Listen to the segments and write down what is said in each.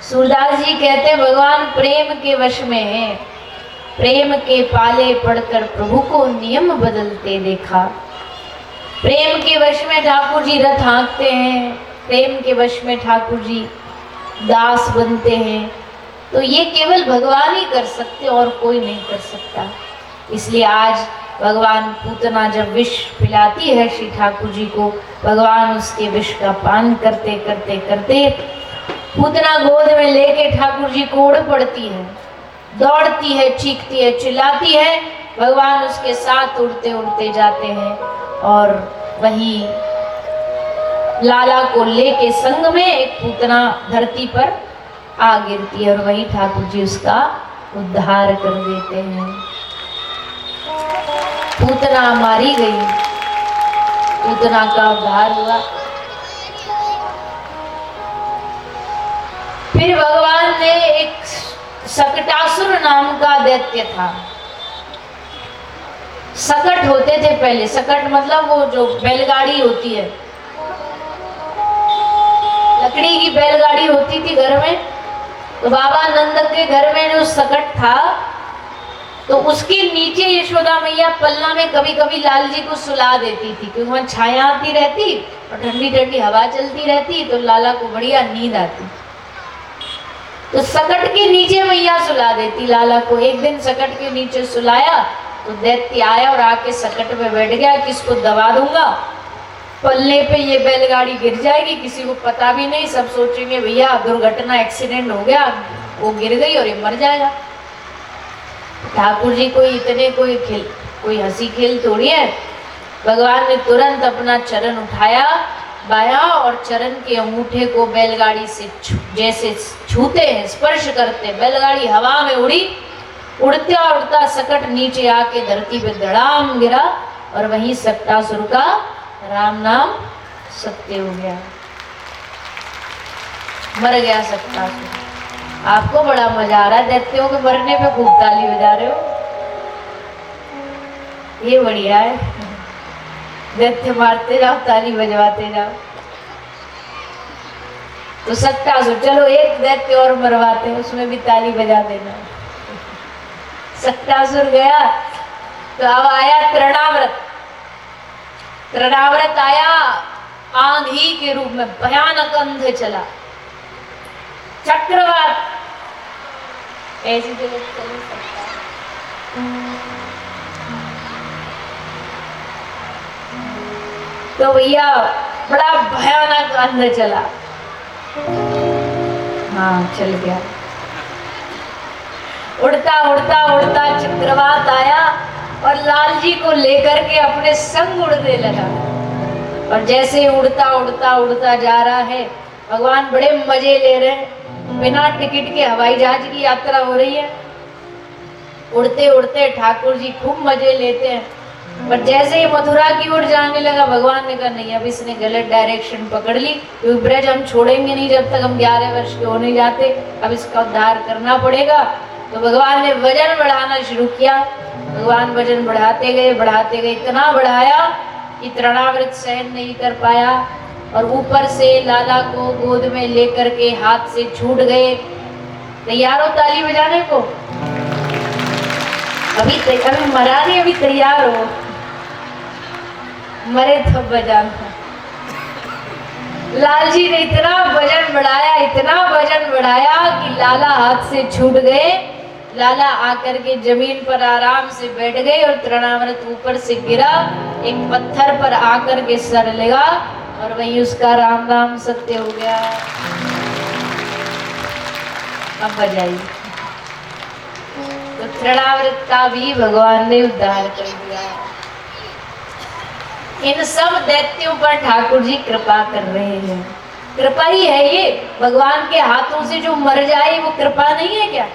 सूरदास जी कहते हैं भगवान प्रेम के वश में है, प्रेम के पाले पड़कर प्रभु को नियम बदलते देखा। प्रेम के वश में ठाकुर जी रथ हाँकते हैं, प्रेम के वश में ठाकुर जी दास बनते हैं, तो ये केवल भगवान ही कर सकते और कोई नहीं कर सकता। इसलिए आज भगवान पूतना जब विष पिलाती है श्री ठाकुर जी को, भगवान उसके विष का पान करते करते करते पूतना गोद में लेके ठाकुर जी को उड़ पड़ती है, दौड़ती है, चीखती है, चिल्लाती है, भगवान उसके साथ उड़ते उड़ते जाते हैं और वही लाला को लेके संग में एक पूतना धरती पर आ गिरती है और वही ठाकुर जी उसका उद्धार कर देते हैं। पूतना मारी गई, पूतना का उद्धार हुआ। फिर भगवान ने एक सकटासुर नाम का दैत्य था। सकट होते थे पहले, सकट मतलब वो जो बैलगाड़ी होती है, लकड़ी की बैलगाड़ी होती थी घर में, तो बाबा नंद के घर में जो सकट था तो उसके नीचे यशोदा मैया पल्ला में कभी कभी लाल जी को सुला देती थी, क्योंकि वहां छाया आती रहती और ठंडी ठंडी हवा चलती रहती, तो लाला को बढ़िया नींद आती। तो सकट के नीचे मैया सुला देती लाला को। एक दिन सकट के नीचे सुलाया तो दैत्य आया और आके सकट में बैठ गया कि इसको दबा दूंगा, पल्ले पे ये बैलगाड़ी गिर जाएगी, किसी को पता भी नहीं, सब सोचेंगे भैया दुर्घटना, एक्सीडेंट हो गया, वो गिर गई और ये मर जाएगा। ठाकुर जी कोई इतने कोई हंसी खेल थोड़ी है। भगवान ने तुरंत अपना चरण उठाया बाया और चरण के अंगूठे को बैलगाड़ी से जैसे छूते हैं, स्पर्श करते, बैलगाड़ी हवा में उड़ी, उड़ता उड़ता सकट नीचे आके धरती पे धड़ाम गिरा और वहीं सकटासुर का राम नाम सत्य हो गया, मर गया सकटासुर। आपको बड़ा मजा आ रहा है दैत्यों के मरने पे, खूब ताली बजा रहे हो, ये बढ़िया है। दैत्य मारते जाओ, ताली बजवाते जाओ। तो सकटासुर, चलो एक दैत्य और मरवाते हैं, उसमें भी ताली बजा देना। सकटासुर गया तो अब आया तृणाव्रत। तृणाव्रत आया आंधी के रूप में, भयानक अंधे चला, चक्रवात, ऐसी जगह चल नहीं सकता। तो भैया बड़ा भयानक अंधे चला, हाँ चल गया। उड़ता उड़ता उड़ता चक्रवात आया और लाल जी को लेकर के अपने संग उड़ने लगा। और जैसे उड़ता उड़ता उड़ता जा रहा है, भगवान बड़े मजे ले रहे हैं, बिना टिकट के हवाई जहाज की यात्रा हो रही है। उड़ते उड़ते ठाकुर जी खूब मजे लेते हैं। पर जैसे ही मथुरा की ओर जाने लगा, भगवान ने कहा नहीं, अब इसने गलत डायरेक्शन पकड़ ली, क्योंकि ब्रज हम छोड़ेंगे नहीं जब तक हम 11 वर्ष के हो नहीं जाते, अब इसका उद्धार करना पड़ेगा। तो भगवान ने वजन बढ़ाना शुरू किया। भगवान वजन बढ़ाते गए, इतना बढ़ाया कि तृणाव्रत सहन नहीं कर पाया और ऊपर से लाला को गोद में लेकर के हाथ से छूट गए। तैयार हो ताली बजाने को? अभी मरा नहीं, अभी तैयार हो, मरे तब बजाना। लाल जी ने इतना वजन बढ़ाया, इतना वजन बढ़ाया कि लाला हाथ से छूट गए। लाला आकर के जमीन पर आराम से बैठ गए और तृणाव्रत ऊपर से गिरा, एक पत्थर पर आकर के सर लगा और वहीं उसका राम नाम सत्य हो गया। अब बजाइए। तो तृणाव्रत का भी भगवान ने उद्धार कर दिया। इन सब दैत्यों पर ठाकुर जी कृपा कर रहे हैं। कृपा ही है ये, भगवान के हाथों से जो मर जाए वो कृपा नहीं है क्या?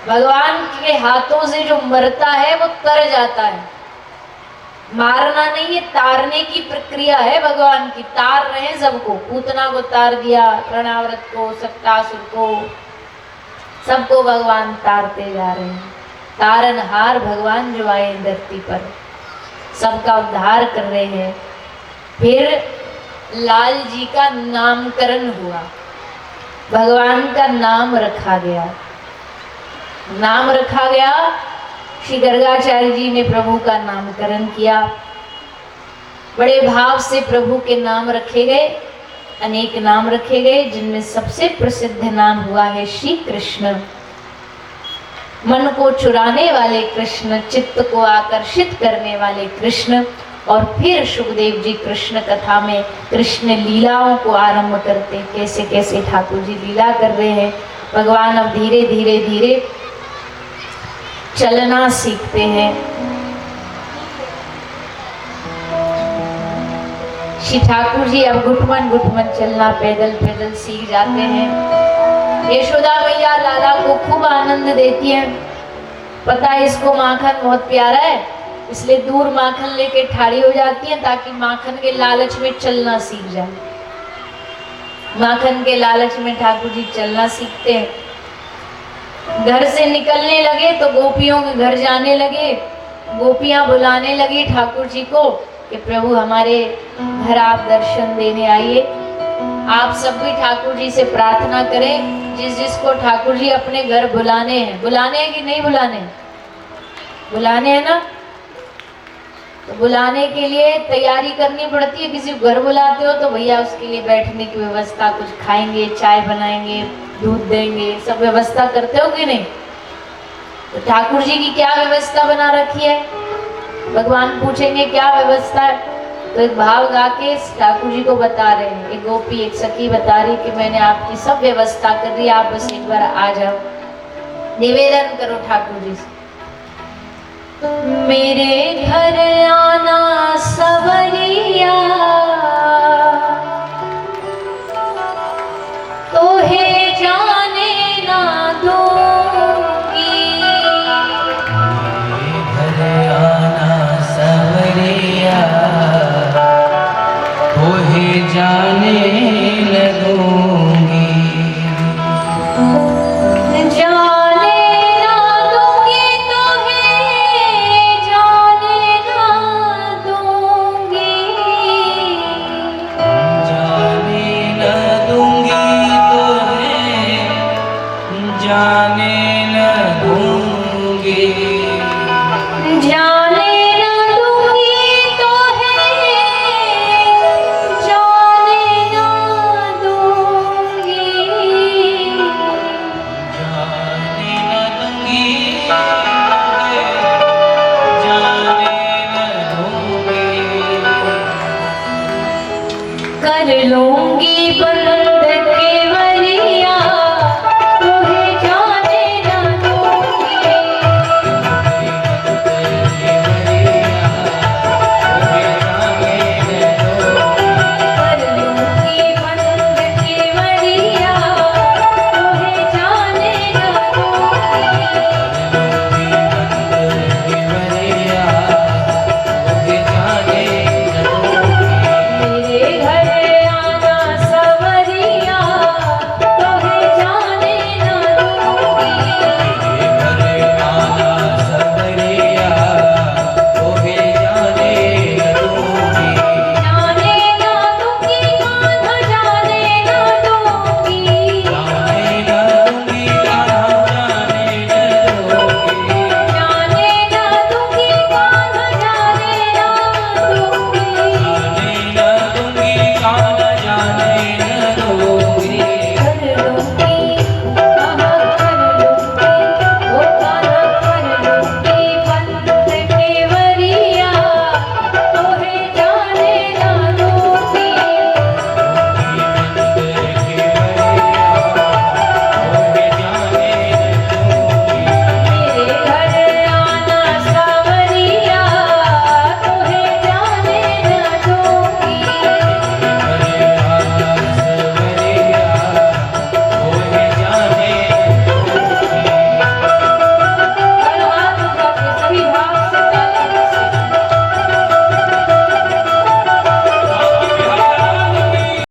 भगवान के हाथों से जो मरता है वो तर जाता है। मारना नहीं, ये तारने की प्रक्रिया है भगवान की। तार रहे सबको, पूतना को तार दिया, तृणाव्रत को, सकटासुर को, सबको भगवान तारते जा रहे हैं। तारनहार भगवान जो आए धरती पर, सबका उद्धार कर रहे हैं। फिर लाल जी का नामकरण हुआ। भगवान का नाम रखा गया। नाम रखा गया, श्री गर्गाचार्य जी ने प्रभु का नामकरण किया। बड़े भाव से प्रभु के नाम रखे गए, अनेक नाम रखे गए, जिनमें सबसे प्रसिद्ध नाम हुआ है श्री कृष्ण। मन को चुराने वाले कृष्ण, चित्त को आकर्षित करने वाले कृष्ण। और फिर सुखदेव जी कृष्ण कथा में कृष्ण लीलाओं को आरंभ करते, कैसे कैसे ठाकुर जी लीला कर रहे हैं। भगवान अब धीरे धीरे धीरे चलना सीखते हैं। श्री ठाकुर जी अब घुटमन घुटमन चलना, पैदल पैदल सीख जाते हैं। यशोदा मैया लाला को खूब आनंद देती है। पता है इसको माखन बहुत प्यारा है, इसलिए दूर माखन लेके ठाड़ी हो जाती है ताकि माखन के लालच में चलना सीख जाए। माखन के लालच में ठाकुर जी चलना सीखते हैं। घर से निकलने लगे तो गोपियों के घर जाने लगे। गोपियां बुलाने लगी ठाकुर जी को कि प्रभु हमारे घर आप दर्शन देने आइए। आप सब भी ठाकुर जी से प्रार्थना करें, जिस जिसको ठाकुर जी अपने घर बुलाने हैं। बुलाने हैं कि नहीं बुलाने? बुलाने हैं ना, तो बुलाने के लिए तैयारी करनी पड़ती है। किसी को घर बुलाते हो तो भैया उसके लिए बैठने की व्यवस्था, कुछ खाएंगे, चाय बनाएंगे, दूध देंगे, सब व्यवस्था करते हो कि नहीं? तो ठाकुर जी की क्या व्यवस्था बना रखी है? भगवान पूछेंगे क्या व्यवस्था है, तो एक भाव गा के ठाकुर जी को बता रहे हैं। एक गोपी, एक सखी बता रही कि मैंने आपकी सब व्यवस्था कर दी, आप बस एक बार आ जाओ, निवेदन करो ठाकुर जी से। मेरे घर आना सवरिया, तो है जाने ना दूंगी। मेरे घर आना सवरिया, तो है जाने